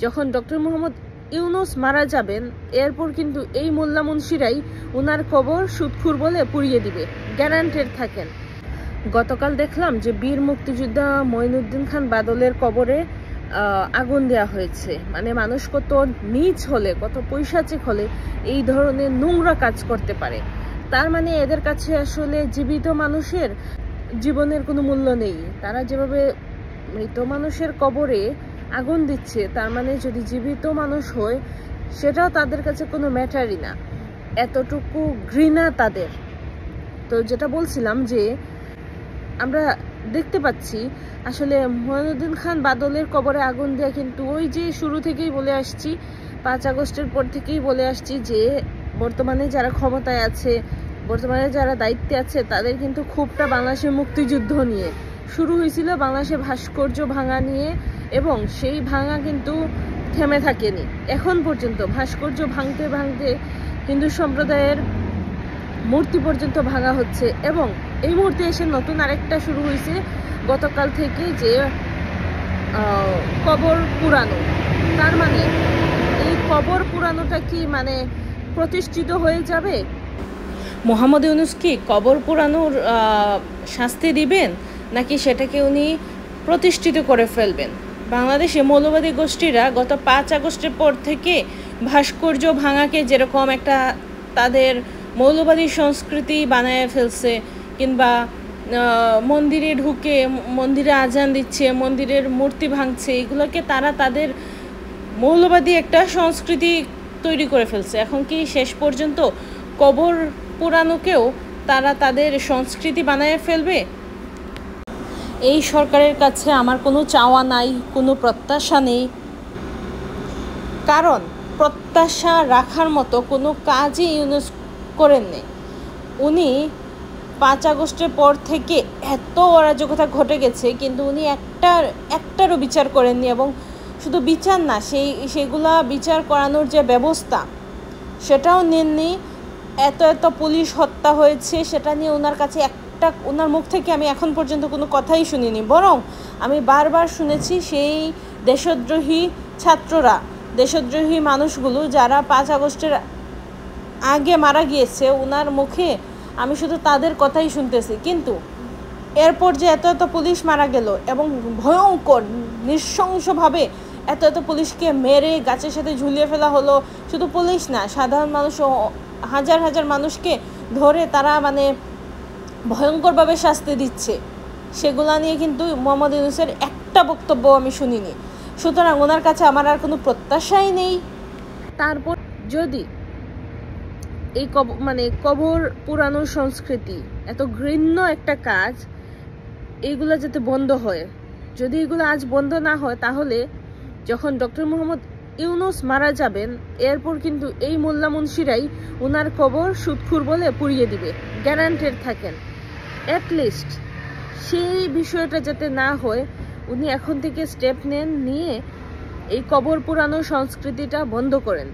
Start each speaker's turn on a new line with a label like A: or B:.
A: যখন ডক্টর মোহাম্মদ ইউনূস মারা যাবেন, এরপর কিন্তু এই মোল্লা মুন্সিরাই উনার কবর সুদখুর বলে পুড়িয়ে দিবে, গ্যারান্টেড থাকেন। গতকাল দেখলাম যে বীর মুক্তিযোদ্ধা মঈনুদ্দিন খান বাদলের কবরে আগুন দেওয়া হয়েছে। মানে মানুষ কত নীচ হলে, কত পৈশাচিক হলে এই ধরনের নোংরা কাজ করতে পারে। তার মানে এদের কাছে আসলে জীবিত মানুষের জীবনের কোনো মূল্য নেই। তারা যেভাবে মৃত মানুষের কবরে আগুন দিচ্ছে, তার মানে যদি জীবিত মানুষ হয় সেটাও তাদের কাছে কোনো ম্যাটারই না। এতটুকু ঘৃণা তাদের। তো যেটা বলছিলাম যে আমরা দেখতে পাচ্ছি আসলে মঈনুদ্দিন খান বাদলের কবরে আগুন দেয়া কিন্তু ওই যে শুরু থেকেই বলে আসছি, 5 আগস্টের পর থেকেই বলে আসছি যে বর্তমানে যারা ক্ষমতায় আছে, বর্তমানে যারা দায়িত্বে আছে, তাদের কিন্তু ক্ষোভটা বাংলাদেশের মুক্তিযুদ্ধ নিয়ে শুরু হয়েছিল, বাংলাদেশের ভাস্কর্য ভাঙা নিয়ে, এবং সেই ভাঙা কিন্তু থেমে থাকেনি এখন পর্যন্ত। ভাস্কর্য ভাঙতে ভাঙতে হিন্দু সম্প্রদায়ের মূর্তি পর্যন্ত ভাঙা হচ্ছে, এবং এই মুহূর্তে এসে নতুন আরেকটা শুরু হয়েছে গতকাল থেকে, যে কবর পুরানো। তার মানে এই কবর পুরানোটা কি মানে প্রতিষ্ঠিত হয়ে যাবে? মোহাম্মদ ইউনূস কি কবর পুরানোর শাস্তি দিবেন, নাকি সেটাকে উনি প্রতিষ্ঠিত করে ফেলবেন? বাংলাদেশে মৌলবাদী গোষ্ঠীরা গত 5 আগস্টের পর থেকে ভাস্কর্য ভাঙাকে যেরকম একটা তাদের মৌলবাদী সংস্কৃতি বানায় ফেলছে, কিংবা মন্দিরে ঢুকে মন্দিরে আজান দিচ্ছে, মন্দিরের মূর্তি ভাঙছে, এগুলোকে তারা তাদের মৌলবাদী একটা সংস্কৃতি তৈরি করে ফেলছে। এখন কি শেষ পর্যন্ত কবর পুরানোকেও তারা তাদের সংস্কৃতি বানায় ফেলবে? এই সরকারের কাছে আমার কোনো চাওয়া নাই, কোনো প্রত্যাশা নেই, কারণ প্রত্যাশা রাখার মতো কোনো কাজই ইউনূস করেননি। উনি 5 আগস্টের পর থেকে এত অরাজকতা ঘটে গেছে, কিন্তু উনি একটারও বিচার করেননি, এবং শুধু বিচার না, সেগুলা বিচার করানোর যে ব্যবস্থা সেটাও নেননি। এত পুলিশ হত্যা হয়েছে সেটা নিয়ে ওনার কাছে ওনার মুখ থেকে আমি এখন পর্যন্ত কোনো কথাই শুনিনি, বরং আমি বারবার শুনেছি সেই দেশদ্রোহী ছাত্ররা, দেশদ্রোহী মানুষগুলো যারা 5 আগস্টের আগে মারা গিয়েছে, ওনার মুখে আমি শুধু তাদের কথাই শুনতেছি। কিন্তু এরপর যে এত পুলিশ মারা গেল, এবং ভয়ঙ্কর নৃশংসভাবে এত পুলিশকে মেরে গাছের সাথে ঝুলিয়ে ফেলা হলো, শুধু পুলিশ না, সাধারণ মানুষ, হাজার হাজার মানুষকে ধরে তারা মানে ভয়ঙ্করভাবে শাস্তি দিচ্ছে, সেগুলা নিয়ে কিন্তু মোহাম্মদ ইউনূসের একটা বক্তব্য আমি শুনিনি। সুতরাং ওনার কাছে আমার আর কোনো প্রত্যাশাই নেই। তারপর যদি এই কবর পুরানোর সংস্কৃতি, এত ঘৃণ্য একটা কাজ, এইগুলো যাতে বন্ধ হয়, যদি এগুলো আজ বন্ধ না হয়, তাহলে যখন ডক্টর মোহাম্মদ ইউনূস মারা যাবেন, এরপর কিন্তু এই মোল্লা মুন্সিরাই উনার কবর সুদখুর বলে পুড়িয়ে দিবে, গ্যারান্টেড থাকেন। অ্যাটলিস্ট সেই বিষয়টা যাতে না হয়, উনি এখন থেকে স্টেপ নিয়ে এই কবর পুরানো সংস্কৃতিটা বন্ধ করেন।